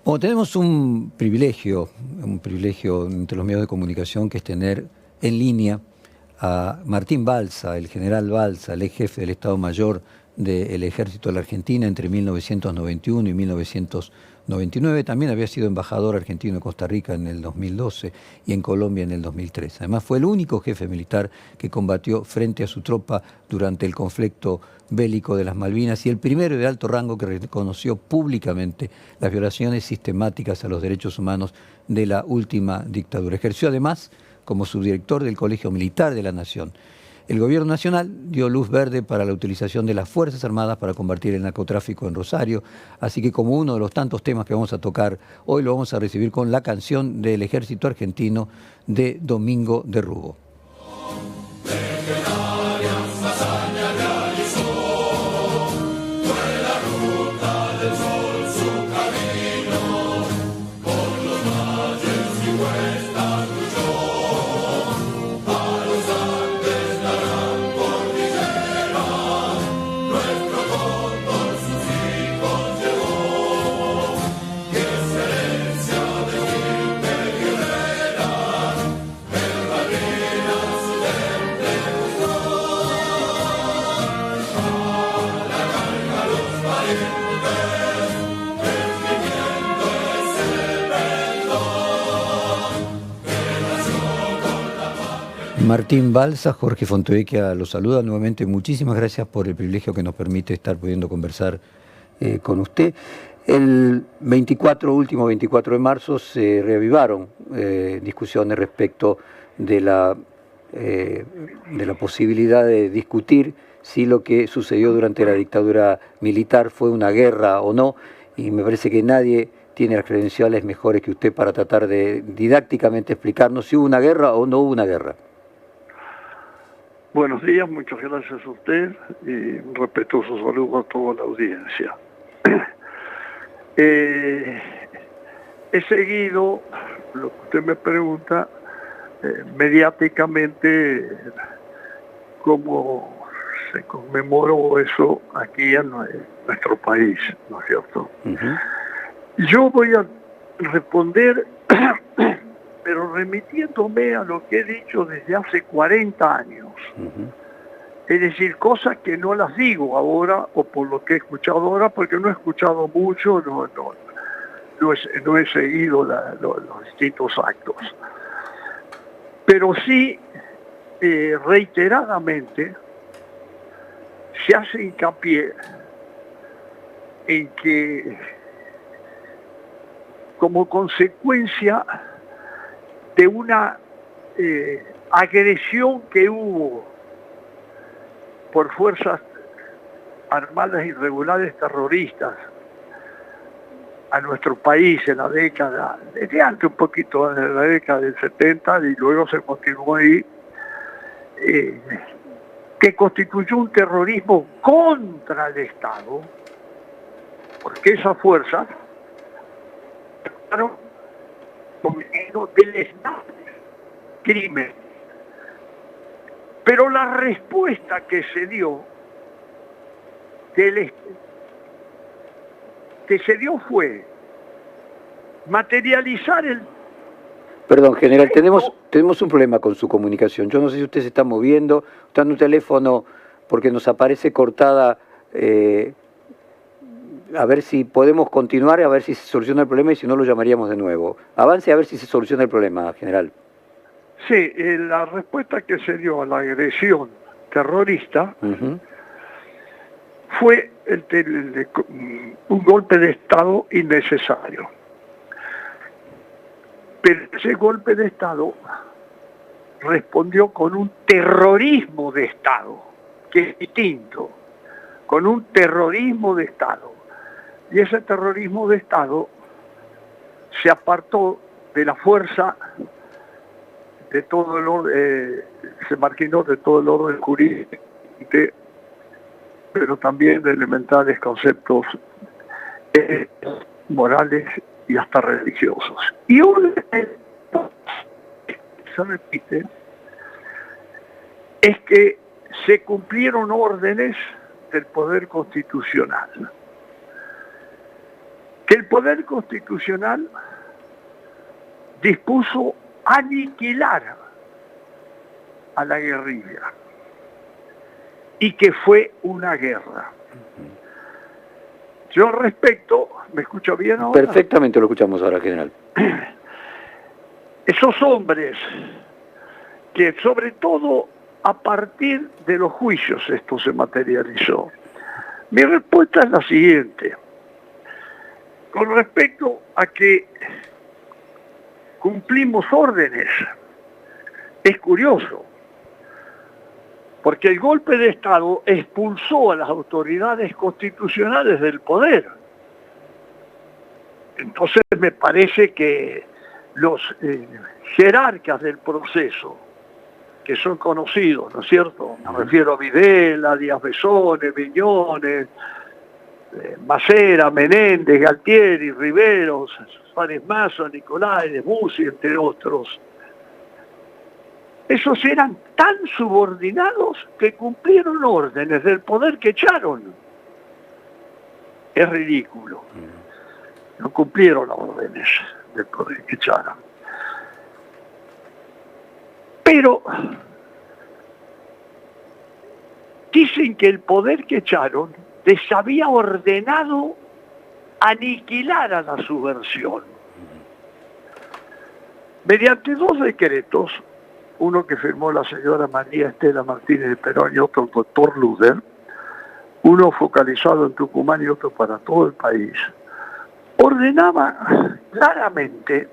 Bueno, tenemos un privilegio entre los medios de comunicación, que es tener en línea a Martín Balsa, el general Balsa, el ex jefe del Estado Mayor del Ejército de la Argentina entre 1991 y 1999. También había sido embajador argentino en Costa Rica en el 2012 y en Colombia en el 2003. Además, fue el único jefe militar que combatió frente a su tropa durante el conflicto bélico de las Malvinas y el primero de alto rango que reconoció públicamente las violaciones sistemáticas a los derechos humanos de la última dictadura. Ejerció además como subdirector del Colegio Militar de la Nación. El Gobierno Nacional dio luz verde para la utilización de las Fuerzas Armadas para combatir el narcotráfico en Rosario, así que como uno de los tantos temas que vamos a tocar, hoy lo vamos a recibir con la canción del Ejército Argentino de Domingo de Rubó. Martín Balsa, Jorge Fontevecchia lo saluda nuevamente. Muchísimas gracias por el privilegio que nos permite estar pudiendo conversar con usted. El último 24 de marzo se reavivaron discusiones respecto de la posibilidad de discutir si lo que sucedió durante la dictadura militar fue una guerra o no, y me parece que nadie tiene las credenciales mejores que usted para tratar de didácticamente explicarnos si hubo una guerra o no hubo una guerra. Buenos días, muchas gracias a usted y un respetuoso saludo a toda la audiencia. He seguido lo que usted me pregunta mediáticamente, cómo se conmemoró eso aquí en nuestro país, ¿no es cierto? Yo voy a responder pero remitiéndome a lo que he dicho desde hace 40 años. Es decir, cosas que no las digo ahora, o por lo que he escuchado ahora, porque no he escuchado mucho, no he seguido los distintos actos. Pero sí, reiteradamente, se hace hincapié en que, como consecuencia de una agresión que hubo por fuerzas armadas irregulares terroristas a nuestro país en la década, desde antes un poquito, en la década del 70, y luego se continuó ahí, que constituyó un terrorismo contra el Estado, porque esas fuerzas cometiendo deleznables crímenes. Pero la respuesta que se dio fue materializar el... Perdón, general, tenemos un problema con su comunicación. Yo no sé si usted se está moviendo, está en un teléfono, porque nos aparece cortada. A ver si podemos continuar, a ver si se soluciona el problema, y si no lo llamaríamos de nuevo. Avance a ver si se soluciona el problema, general. Sí, la respuesta que se dio a la agresión terrorista fue un golpe de Estado innecesario. Pero ese golpe de Estado respondió con un terrorismo de Estado, que es distinto, con un terrorismo de Estado. Y ese terrorismo de Estado se apartó de la fuerza de todo el orden, se marginó de todo el orden jurídico, pero también de elementales conceptos morales y hasta religiosos. Y hoy se repite, es que se cumplieron órdenes del Poder Constitucional. que el poder constitucional dispuso aniquilar a la guerrilla y que fue una guerra. Yo respecto, ¿me escucho bien ahora? Perfectamente lo escuchamos ahora, general. Esos hombres que sobre todo a partir de los juicios esto se materializó. Mi respuesta es la siguiente. Con respecto a que cumplimos órdenes, es curioso, porque el golpe de Estado expulsó a las autoridades constitucionales del poder. Entonces me parece que los jerarcas del proceso, que son conocidos, ¿no es cierto? Me refiero a Videla, Díaz Besones, Viñones, Macera, Menéndez, Galtieri, Riveros, Suárez Mazo, Nicolás de Bussi, entre otros. Esos eran tan subordinados que cumplieron órdenes del poder que echaron. Es ridículo. No cumplieron las órdenes del poder que echaron. Pero dicen que el poder que echaron les había ordenado aniquilar a la subversión. Mediante 2 decretos, uno que firmó la señora María Estela Martínez de Perón y otro el doctor Luder, uno focalizado en Tucumán y otro para todo el país, ordenaba claramente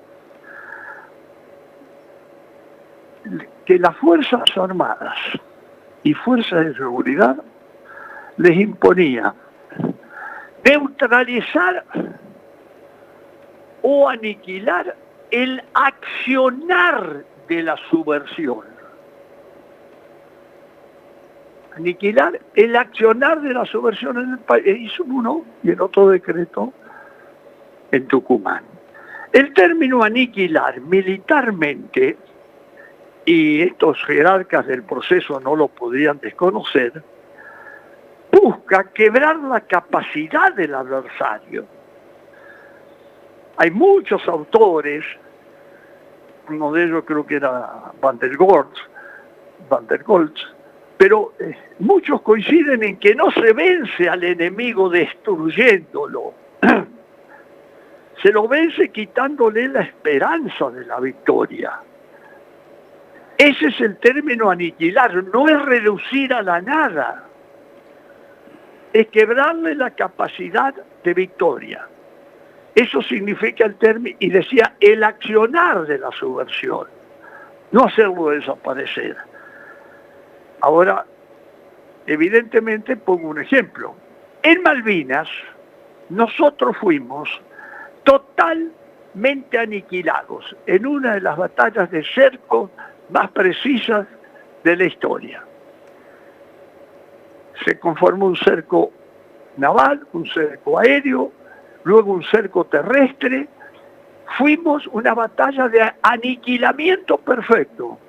que las Fuerzas Armadas y Fuerzas de Seguridad les imponía neutralizar o aniquilar el accionar de la subversión. Aniquilar el accionar de la subversión en el país. Hizo uno y el otro decreto en Tucumán. El término aniquilar militarmente, y estos jerarcas del proceso no lo podrían desconocer, busca quebrar la capacidad del adversario. Hay muchos autores, uno de ellos creo que era Van der Goltz, pero muchos coinciden en que no se vence al enemigo destruyéndolo, se lo vence quitándole la esperanza de la victoria. Ese es el término aniquilar, no es reducir a la nada, es quebrarle la capacidad de victoria. Eso significa el término, y decía, el accionar de la subversión, no hacerlo desaparecer. Ahora, evidentemente pongo un ejemplo. En Malvinas, nosotros fuimos totalmente aniquilados en una de las batallas de cerco más precisas de la historia. Se conformó un cerco naval, un cerco aéreo, luego un cerco terrestre. Fuimos una batalla de aniquilamiento perfecto.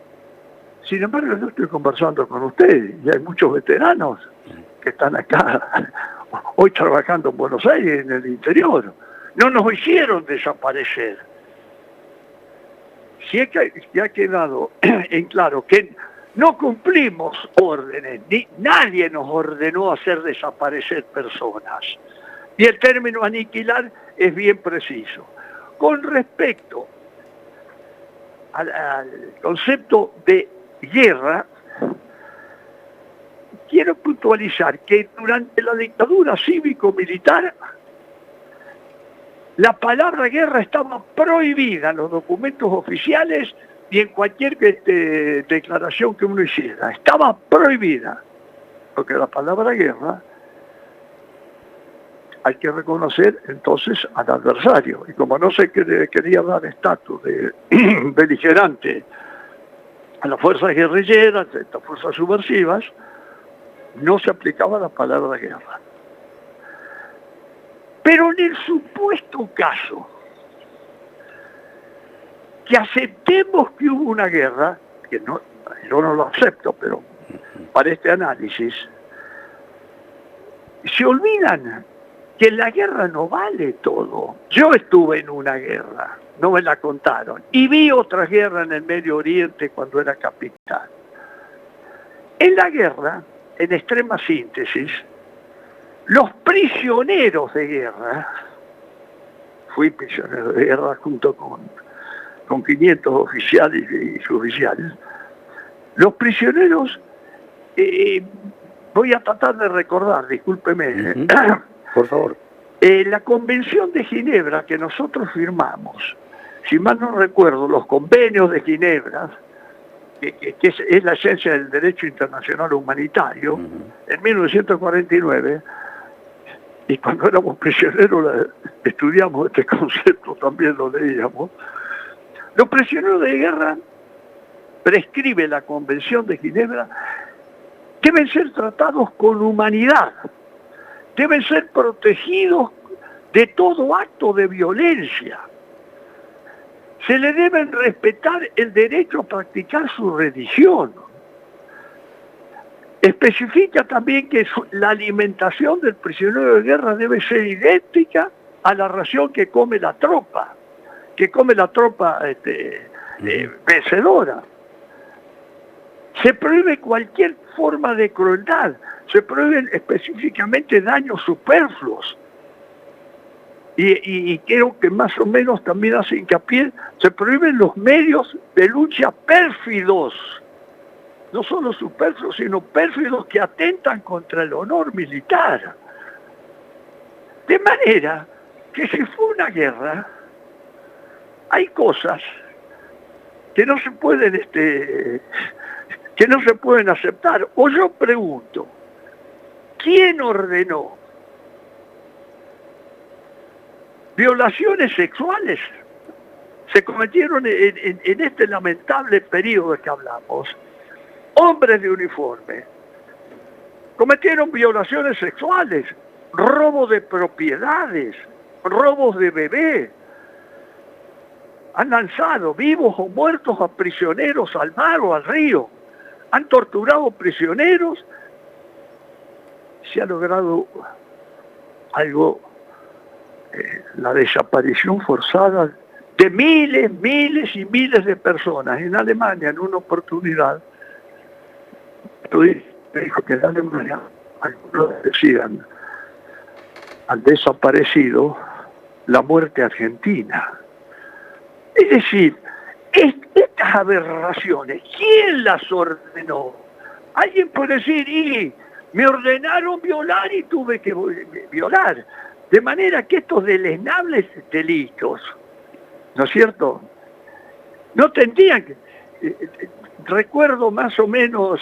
Sin embargo, yo estoy conversando con ustedes y hay muchos veteranos que están acá hoy trabajando en Buenos Aires, en el interior. No nos hicieron desaparecer. Si ha quedado en claro que no cumplimos órdenes, ni nadie nos ordenó hacer desaparecer personas. Y el término aniquilar es bien preciso. Con respecto al concepto de guerra, quiero puntualizar que durante la dictadura cívico-militar la palabra guerra estaba prohibida en los documentos oficiales y en cualquier declaración que uno hiciera. Estaba prohibida, porque la palabra guerra hay que reconocer entonces al adversario. Y como no se quería dar estatus de beligerante a las fuerzas guerrilleras, a estas fuerzas subversivas, no se aplicaba la palabra guerra. Pero en el supuesto caso que aceptemos que hubo una guerra, que no, yo no lo acepto, pero para este análisis, se olvidan que en la guerra no vale todo. Yo estuve en una guerra, no me la contaron, y vi otra guerra en el Medio Oriente cuando era capitán. En la guerra, en extrema síntesis, los prisioneros de guerra, fui prisionero de guerra junto con 500 oficiales y suboficiales, los prisioneros, voy a tratar de recordar, discúlpeme, por favor. La Convención de Ginebra que nosotros firmamos, si mal no recuerdo, los convenios de Ginebra, que es la esencia del derecho internacional humanitario, en 1949, y cuando éramos prisioneros estudiamos este concepto, también lo leíamos. Los prisioneros de guerra, prescribe la Convención de Ginebra, deben ser tratados con humanidad, deben ser protegidos de todo acto de violencia. Se le deben respetar el derecho a practicar su religión. Especifica también que la alimentación del prisionero de guerra debe ser idéntica a la ración que come la tropa vencedora. Se prohíbe cualquier forma de crueldad, se prohíben específicamente daños superfluos. Y creo que más o menos también hace hincapié, se prohíben los medios de lucha pérfidos, no solo superfluos, sino pérfidos que atentan contra el honor militar. De manera que si fue una guerra, hay cosas que no se pueden, que no se pueden aceptar. O yo pregunto, ¿quién ordenó violaciones sexuales? Se cometieron en este lamentable periodo que hablamos. Hombres de uniforme cometieron violaciones sexuales, robo de propiedades, robos de bebé. Han lanzado vivos o muertos a prisioneros al mar o al río. Han torturado prisioneros. Se ha logrado algo, la desaparición forzada de miles y miles de personas. En Alemania, en una oportunidad, me dijo que en Alemania algunos decían al desaparecido la muerte argentina. Es decir, estas aberraciones, ¿quién las ordenó? Alguien puede decir, y me ordenaron violar y tuve que violar. De manera que estos deleznables delitos, ¿no es cierto?, no tendrían que... recuerdo más o menos,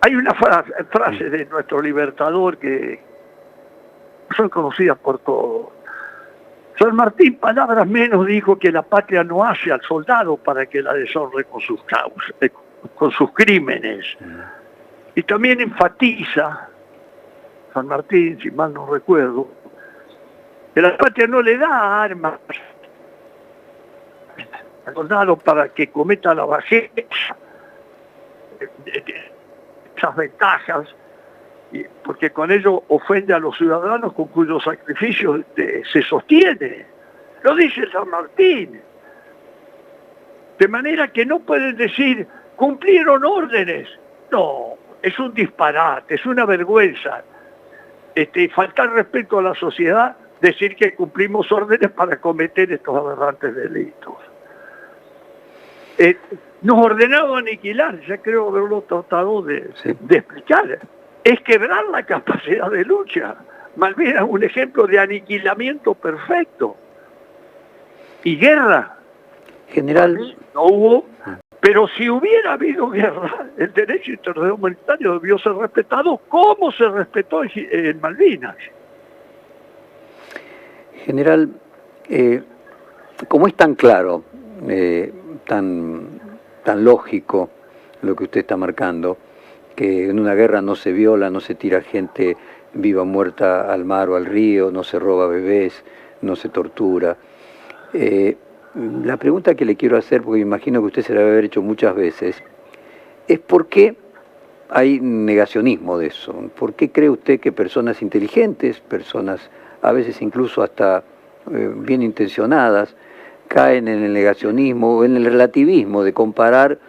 hay una frase de nuestro libertador que son conocidas por todos. San Martín, palabras menos, dijo que la patria no hace al soldado para que la deshonre con sus causas, con sus crímenes. Y también enfatiza, San Martín, si mal no recuerdo, que la patria no le da armas al soldado para que cometa la bajeza, esas ventajas, porque con ello ofende a los ciudadanos con cuyos sacrificios se sostiene. Lo dice San Martín. De manera que no pueden decir, cumplieron órdenes. No, es un disparate, es una vergüenza. Faltar respeto a la sociedad, decir que cumplimos órdenes para cometer estos aberrantes delitos. Nos ordenado aniquilar, ya creo haberlo tratado de explicar. Es quebrar la capacidad de lucha. Malvinas es un ejemplo de aniquilamiento perfecto. Y guerra. General, no hubo, pero si hubiera habido guerra, el derecho internacional humanitario debió ser respetado como se respetó en Malvinas. General, como es tan claro, tan lógico lo que usted está marcando, que en una guerra no se viola, no se tira gente viva o muerta al mar o al río, no se roba bebés, no se tortura. La pregunta que le quiero hacer, porque me imagino que usted se la debe haber hecho muchas veces, es por qué hay negacionismo de eso. ¿Por qué cree usted que personas inteligentes, personas a veces incluso hasta bien intencionadas, caen en el negacionismo o en el relativismo de comparar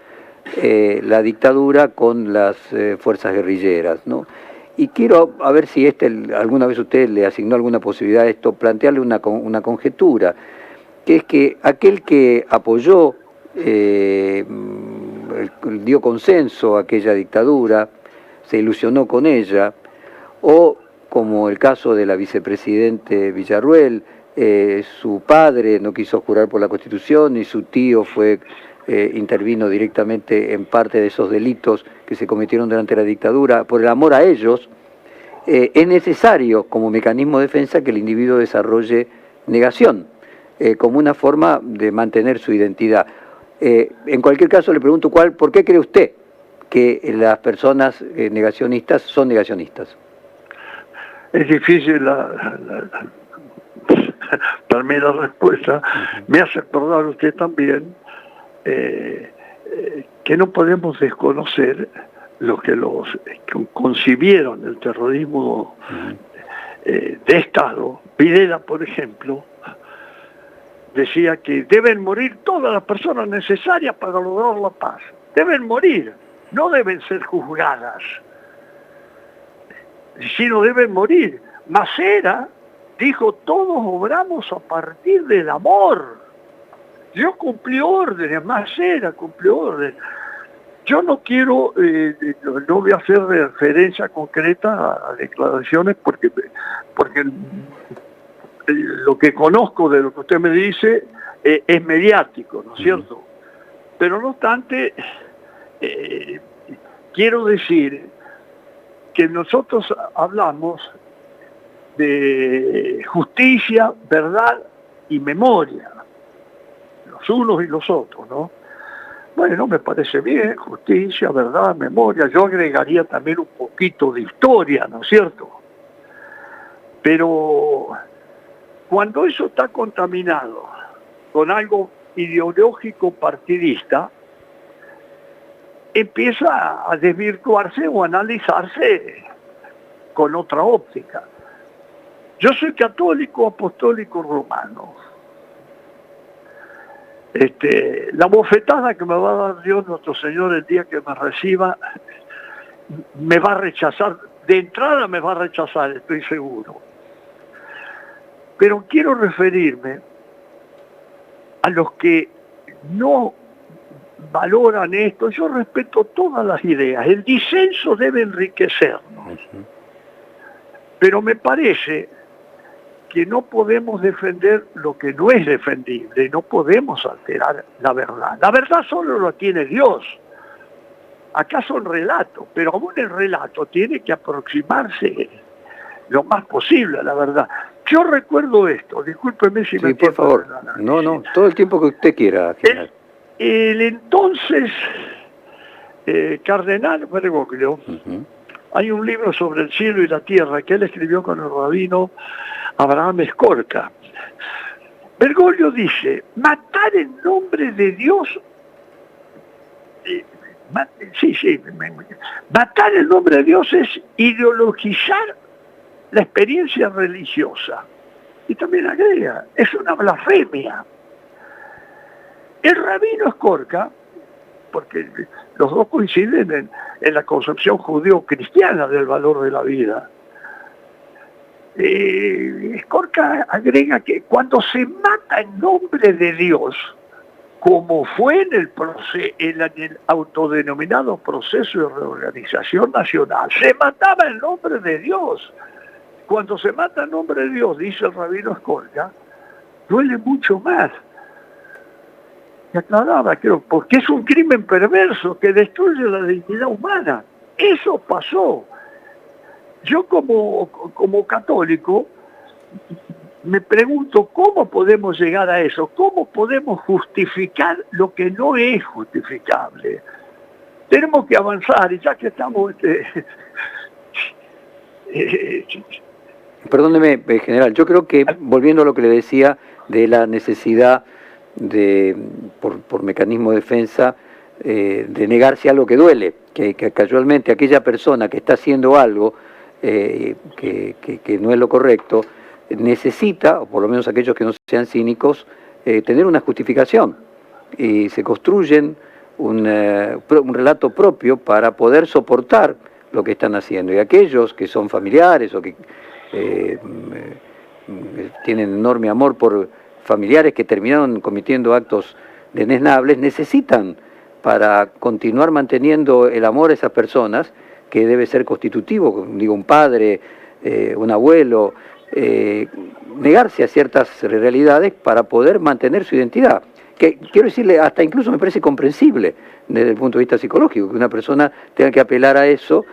la dictadura con las fuerzas guerrilleras, ¿no? Y quiero a ver si alguna vez usted le asignó alguna posibilidad a esto, plantearle una conjetura, que es que aquel que apoyó, dio consenso a aquella dictadura, se ilusionó con ella, o como el caso de la vicepresidente Villarruel, su padre no quiso jurar por la Constitución y su tío intervino directamente en parte de esos delitos que se cometieron durante la dictadura. Por el amor a ellos, es necesario como mecanismo de defensa que el individuo desarrolle negación, como una forma de mantener su identidad. En cualquier caso le pregunto, ¿por qué cree usted que las personas negacionistas son negacionistas? Es difícil darme la respuesta. Me hace acordar usted también que no podemos desconocer lo que los que concibieron el terrorismo de Estado. Videla, por ejemplo, decía que deben morir todas las personas necesarias para lograr la paz. Deben morir, no deben ser juzgadas, sino deben morir. Macera dijo, todos obramos a partir del amor. Yo cumplí órdenes, Macera cumplió órdenes. Yo no quiero, no voy a hacer referencia concreta a declaraciones porque lo que conozco de lo que usted me dice es mediático, ¿no es cierto? Pero no obstante, quiero decir que nosotros hablamos de justicia, verdad y memoria, los unos y los otros, ¿no? Bueno, me parece bien, justicia, verdad, memoria. Yo agregaría también un poquito de historia, ¿no es cierto? Pero cuando eso está contaminado con algo ideológico partidista, empieza a desvirtuarse o a analizarse con otra óptica. Yo soy católico, apostólico, romano. La bofetada que me va a dar Dios nuestro Señor el día que me reciba, me va a rechazar, de entrada me va a rechazar, estoy seguro. Pero quiero referirme a los que no valoran esto. Yo respeto todas las ideas, el disenso debe enriquecernos, pero me parece que no podemos defender lo que no es defendible, no podemos alterar la verdad. La verdad solo lo tiene Dios. Acá son relatos, pero aún el relato tiene que aproximarse lo más posible a la verdad. Yo recuerdo esto, discúlpeme si me... Sí, por favor. No, todo el tiempo que usted quiera. El entonces cardenal Bergoglio, hay un libro sobre el cielo y la tierra que él escribió con el rabino Abraham Escorca. Bergoglio dice, matar en nombre de Dios, matar en nombre de Dios es ideologizar la experiencia religiosa. Y también agrega, es una blasfemia. El rabino Escorca, porque los dos coinciden en la concepción judío-cristiana del valor de la vida, Escorca agrega que cuando se mata en nombre de Dios, como fue en el autodenominado proceso de reorganización nacional, se mataba en nombre de Dios. Cuando se mata en nombre de Dios, dice el rabino Escorca, duele mucho más. Y aclaraba, creo, porque es un crimen perverso que destruye la dignidad humana. Eso pasó. Yo como católico me pregunto cómo podemos llegar a eso, cómo podemos justificar lo que no es justificable. Tenemos que avanzar y ya que estamos... Perdóneme, general, yo creo que, volviendo a lo que le decía de la necesidad de, por mecanismo de defensa, de negarse algo que duele, que casualmente aquella persona que está haciendo algo que no es lo correcto, necesita, o por lo menos aquellos que no sean cínicos, tener una justificación. Y se construyen un relato propio para poder soportar lo que están haciendo. Y aquellos que son familiares o que tienen enorme amor por familiares que terminaron cometiendo actos desdenables, necesitan, para continuar manteniendo el amor a esas personas, que debe ser constitutivo, digo, un padre, un abuelo, negarse a ciertas realidades para poder mantener su identidad. Que quiero decirle, hasta incluso me parece comprensible desde el punto de vista psicológico, que una persona tenga que apelar a eso.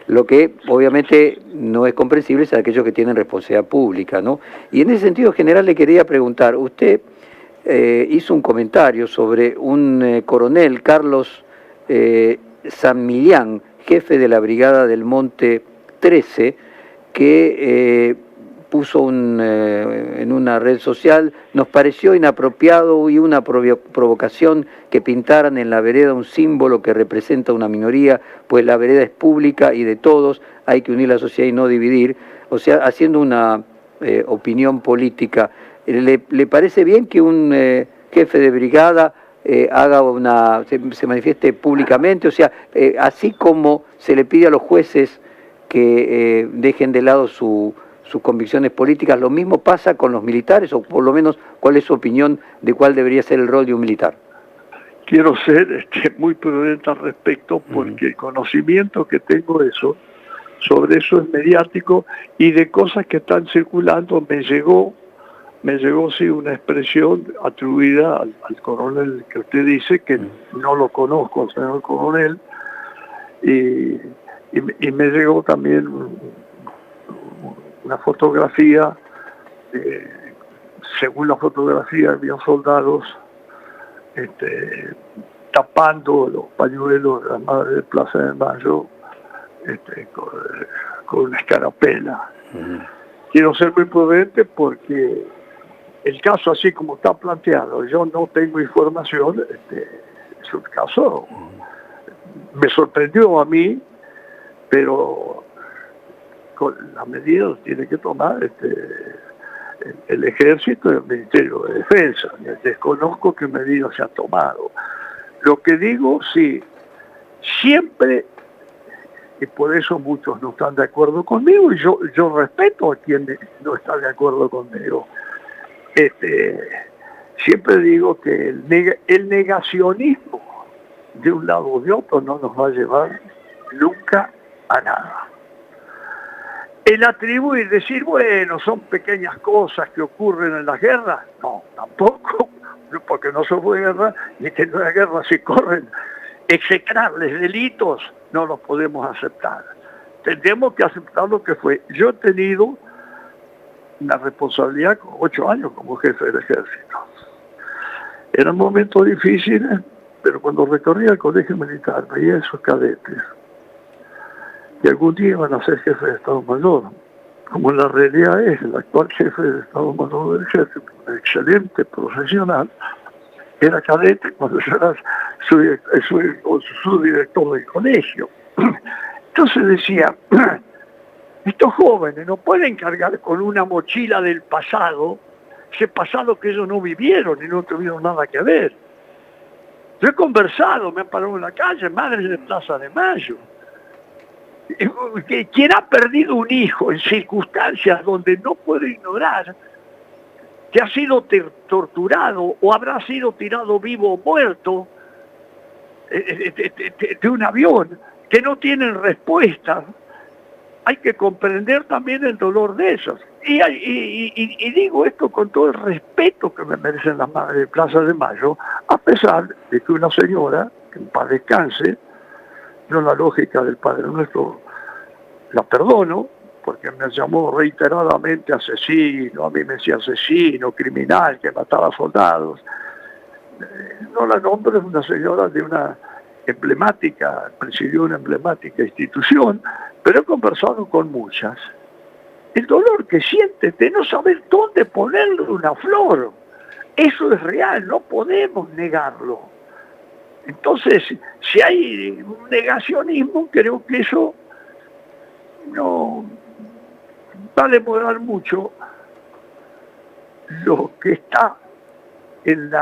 Lo que obviamente no es comprensible es a aquellos que tienen responsabilidad pública, ¿no? Y en ese sentido general le quería preguntar, usted hizo un comentario sobre un coronel, Carlos San Millán, jefe de la Brigada del Monte 13, que puso en una red social: nos pareció inapropiado y una provocación que pintaran en la vereda un símbolo que representa una minoría, pues la vereda es pública y de todos, hay que unir la sociedad y no dividir. O sea, haciendo una opinión política. ¿Le parece bien que un jefe de brigada se manifieste públicamente? O sea, así como se le pide a los jueces que dejen de lado sus convicciones políticas, ¿lo mismo pasa con los militares? O por lo menos, ¿cuál es su opinión de cuál debería ser el rol de un militar? Quiero ser muy prudente al respecto, porque el conocimiento que tengo sobre eso es mediático, y de cosas que están circulando me llegó sí una expresión atribuida al coronel que usted dice, que no lo conozco, al señor coronel, y me llegó también una fotografía, según la fotografía había soldados tapando los pañuelos de la Madre de Plaza de Mayo con una escarapela. Quiero ser muy prudente porque el caso, así como está planteado, yo no tengo información, es un caso, me sorprendió a mí, pero con las medidas tiene que tomar el Ejército y el Ministerio de Defensa. Desconozco qué medidas se han tomado. Lo que digo, sí, siempre, y por eso muchos no están de acuerdo conmigo, y yo respeto a quien no está de acuerdo conmigo. Siempre digo que el negacionismo de un lado o de otro no nos va a llevar nunca a nada. El atribuir, decir, bueno, son pequeñas cosas que ocurren en las guerras, no, tampoco, porque no se fue guerra, ni que en una guerra se corren execrables delitos, no los podemos aceptar. Tendremos que aceptar lo que fue. Yo he tenido una responsabilidad con 8 años como jefe del Ejército. Eran momentos difíciles, pero cuando recorría el colegio militar, veía a esos cadetes, y algún día iban a ser jefe de Estado Mayor, como la realidad es. El actual jefe de Estado Mayor del Ejército, un excelente profesional, era cadete cuando yo era su director del colegio. Entonces decía, estos jóvenes no pueden cargar con una mochila del pasado, ese pasado que ellos no vivieron y no tuvieron nada que ver. Yo he conversado, me han parado en la calle, madres de Plaza de Mayo. Quien ha perdido un hijo en circunstancias donde no puede ignorar que ha sido torturado o habrá sido tirado vivo o muerto de un avión, que no tienen respuesta, hay que comprender también el dolor de esos. Y digo esto con todo el respeto que me merecen las madres de Plaza de Mayo, a pesar de que una señora, que en paz descanse, yo la lógica del Padre Nuestro la perdono, porque me llamó reiteradamente asesino, a mí me decía asesino, criminal, que mataba soldados. No la nombro, es una señora de una emblemática, presidió una emblemática institución, pero he conversado con muchas. El dolor que siente de no saber dónde ponerle una flor, eso es real, no podemos negarlo. Entonces, si hay un negacionismo, creo que eso no va a demorar mucho lo que está en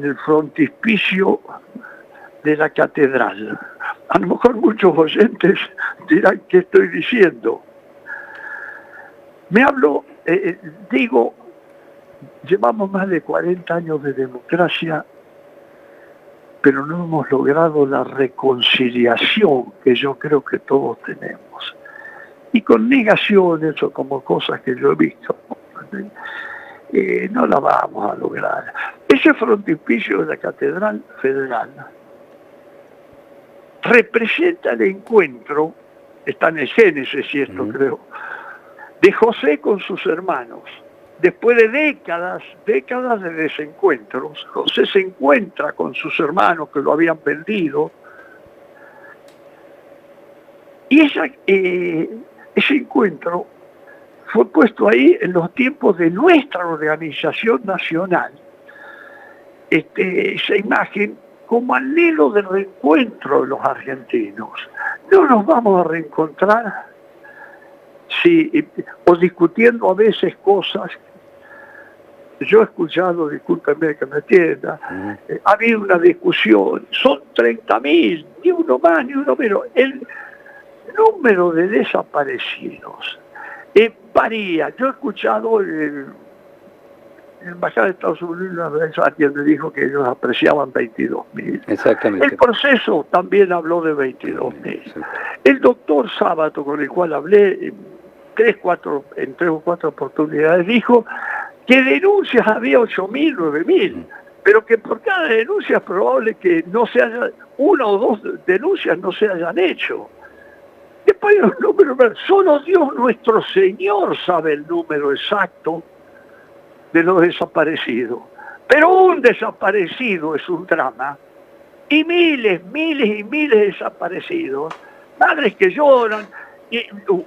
el frontispicio de la catedral. A lo mejor muchos oyentes dirán qué estoy diciendo. Digo, llevamos más de 40 años de democracia, pero no hemos logrado la reconciliación que yo creo que todos tenemos. Y con negaciones o como cosas que yo he visto, no la vamos a lograr. Ese frontispicio de la Catedral Federal representa el encuentro, está en el Génesis, y esto creo, de José con sus hermanos. Después de décadas de desencuentros, José se encuentra con sus hermanos que lo habían vendido. Y ese encuentro fue puesto ahí en los tiempos de nuestra organización nacional. Esa imagen como anhelo de reencuentro de los argentinos. No nos vamos a reencontrar o discutiendo a veces cosas. Yo he escuchado, discúlpenme que me entienda, ha habido una discusión, son 30.000, ni uno más, ni uno menos. El número de desaparecidos varía. Yo he escuchado en la Embajada de Estados Unidos una vez alguien me dijo que ellos apreciaban 22.000. Exactamente. El proceso también habló de 22.000. El doctor Sábato, con el cual hablé en 3 o 4 oportunidades, dijo que denuncias había 8.000, 9.000, pero que por cada denuncia es probable que no se haya, 1 o 2 denuncias no se hayan hecho. Después hay un número, solo Dios nuestro Señor sabe el número exacto de los desaparecidos. Pero un desaparecido es un drama, y miles y miles de desaparecidos, madres que lloran,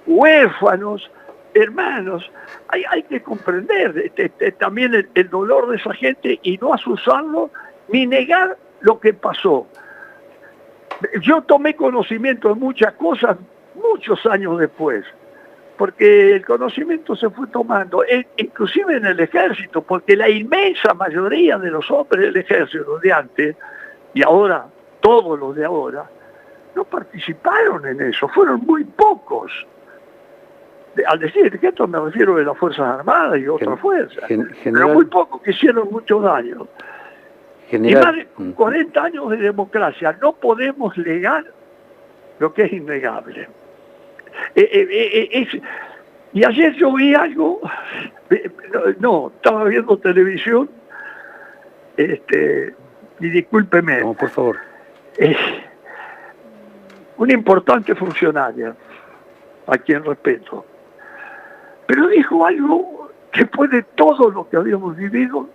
huérfanos, hermanos. Hay que comprender también el dolor de esa gente y no asusarlo ni negar lo que pasó. Yo tomé conocimiento de muchas cosas muchos años después, porque el conocimiento se fue tomando, inclusive en el ejército, porque la inmensa mayoría de los hombres del ejército de antes, y ahora todos los de ahora, no participaron en eso, fueron muy pocos. Al decir que esto me refiero de las Fuerzas Armadas y otras fuerzas, pero muy pocos que hicieron mucho daño. Y más de 40 años de democracia, no podemos negar lo que es innegable. Y ayer yo vi algo, estaba viendo televisión, y discúlpeme. No, por favor. Una importante funcionaria, a quien respeto, pero dijo algo que fue de todo lo que habíamos vivido,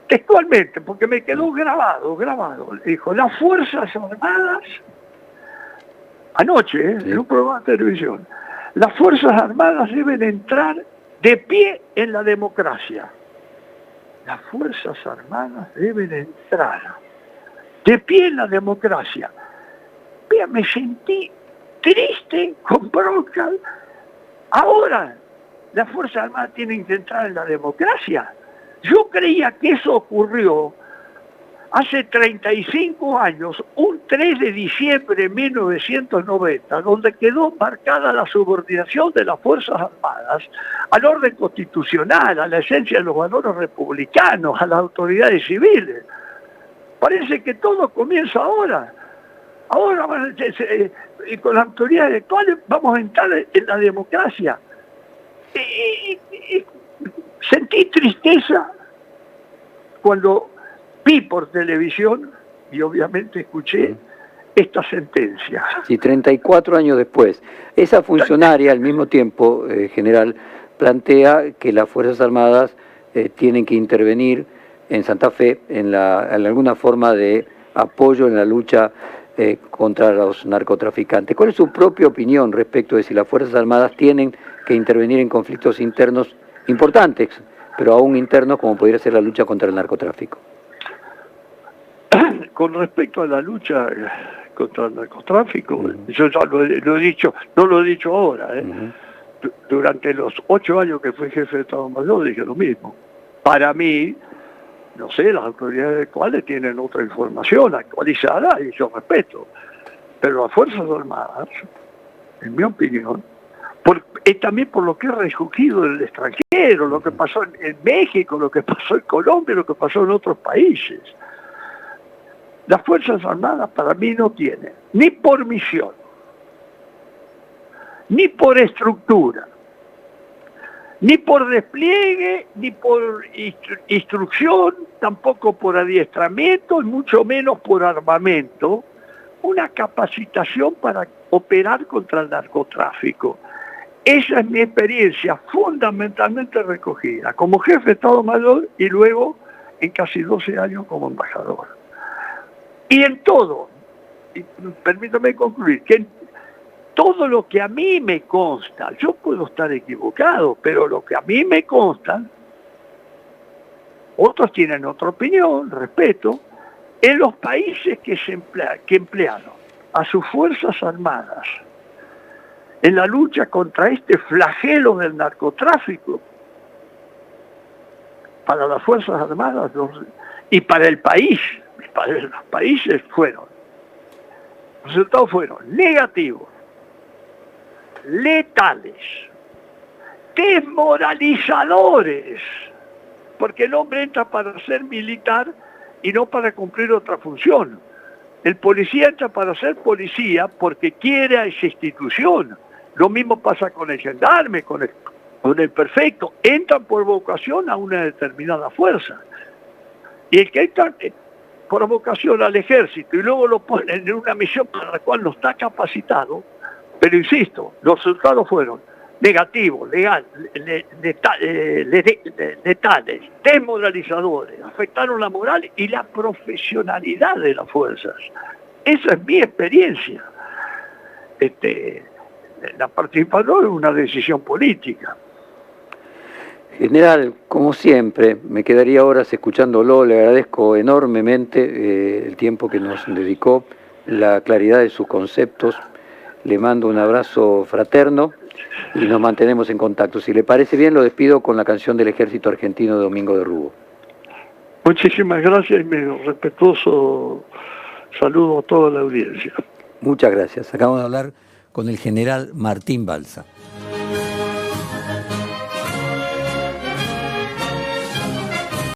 textualmente, porque me quedó grabado. Dijo, las Fuerzas Armadas, anoche, en un programa de televisión, las Fuerzas Armadas deben entrar de pie en la democracia. Las Fuerzas Armadas deben entrar de pie en la democracia. Mira, me sentí triste, con bronca. Ahora, las Fuerzas Armadas tienen que entrar en la democracia. Yo creía que eso ocurrió hace 35 años, un 3 de diciembre de 1990, donde quedó marcada la subordinación de las Fuerzas Armadas al orden constitucional, a la esencia de los valores republicanos, a las autoridades civiles. Parece que todo comienza ahora. Ahora, y con las autoridades actuales, vamos a entrar en la democracia. Sentí tristeza cuando vi por televisión y obviamente escuché esta sentencia. Sí, 34 años después. Esa funcionaria al mismo tiempo, general, plantea que las Fuerzas Armadas tienen que intervenir en Santa Fe en alguna forma de apoyo en la lucha contra los narcotraficantes. ¿Cuál es su propia opinión respecto de si las Fuerzas Armadas tienen que intervenir en conflictos internos importantes, pero aún internos, como podría ser la lucha contra el narcotráfico? con respecto a la lucha contra el narcotráfico, yo ya lo he dicho, no lo he dicho ahora, durante los 8 años que fui jefe de Estado Mayor dije lo mismo. Para mí, no sé, las autoridades actuales tienen otra información actualizada y yo respeto, pero las Fuerzas Armadas, en mi opinión, también por lo que he recogido del extranjero, lo que pasó en México, lo que pasó en Colombia, lo que pasó en otros países. Las Fuerzas Armadas para mí no tienen, ni por misión, ni por estructura, ni por despliegue, ni por instrucción, tampoco por adiestramiento, y mucho menos por armamento, una capacitación para operar contra el narcotráfico. Esa es mi experiencia fundamentalmente recogida como jefe de Estado Mayor y luego en casi 12 años como embajador. Y en todo, y permítame concluir, que en todo lo que a mí me consta, yo puedo estar equivocado, pero lo que a mí me consta, otros tienen otra opinión, respeto, en los países que emplearon a sus Fuerzas Armadas en la lucha contra este flagelo del narcotráfico, para las Fuerzas Armadas y para el país, para los países los resultados fueron negativos, letales, desmoralizadores, porque el hombre entra para ser militar y no para cumplir otra función. El policía entra para ser policía porque quiere a esa institución. Lo mismo pasa con el gendarme, con el prefecto. Entran por vocación a una determinada fuerza. Y el que entra por vocación al ejército y luego lo ponen en una misión para la cual no está capacitado, pero insisto, los resultados fueron negativos, letales, desmoralizadores, afectaron la moral y la profesionalidad de las fuerzas. Esa es mi experiencia. La participación es una decisión política. General, como siempre, me quedaría horas escuchándolo, le agradezco enormemente el tiempo que nos dedicó, la claridad de sus conceptos, le mando un abrazo fraterno y nos mantenemos en contacto. Si le parece bien, lo despido con la canción del Ejército Argentino de Domingo de Ruggo. Muchísimas gracias y mi respetuoso saludo a toda la audiencia. Muchas gracias. Acabamos de hablar con el general Martín Balsa.